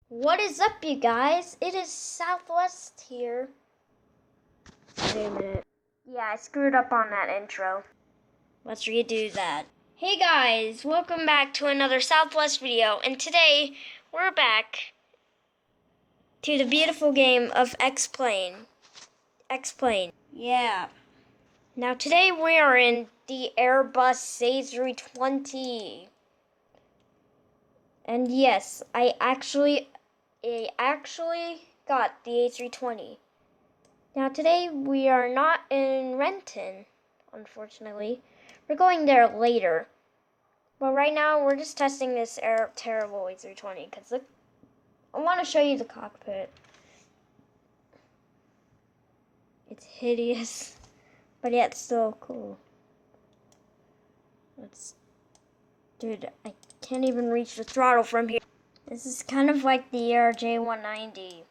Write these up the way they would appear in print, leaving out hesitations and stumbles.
What is up, you guys? It is Southwest here. Wait a minute. Yeah, I screwed up on that intro. Let's redo that. Hey guys, welcome back to another Southwest video, and today we're back to the beautiful game of X-Plane. X-Plane. Yeah. Now today we are in the Airbus A320. And yes, I actually got the A320. Now today we are not in Renton, unfortunately. We're going there later. But right now we're just testing this terrible A320 because look, I want to show you the cockpit. It's hideous, but yet still cool. Dude, I can't even reach the throttle from here. This is kind of like the J190.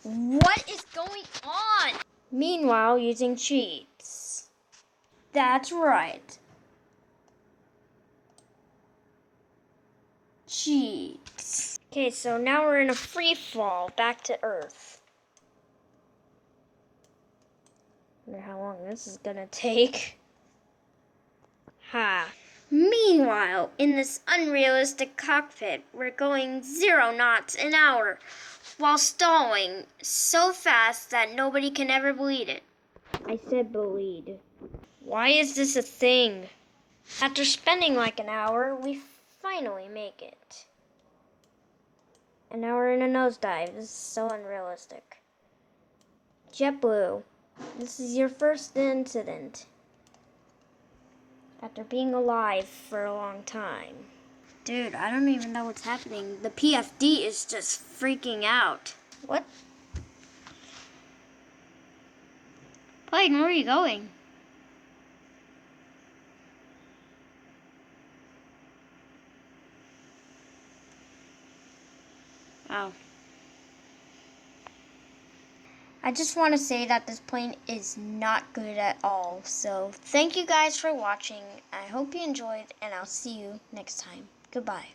What is going on? Meanwhile, using cheats. That's right. Cheats. Okay, so now we're in a free fall back to Earth. Wonder how long this is gonna take. Ha. Meanwhile, in this unrealistic cockpit, we're going 0 knots an hour while stalling so fast that nobody can ever bleed it. I said bleed. Why is this a thing? After spending like an hour, we finally make it. And now we're in a nosedive. This is so unrealistic. JetBlue, this is your first incident after being alive for a long time. Dude, I don't even know what's happening. The PFD is just freaking out. What? Plane, where are you going? Oh. I just want to say that this plane is not good at all. So thank you guys for watching. I hope you enjoyed, and I'll see you next time. Goodbye.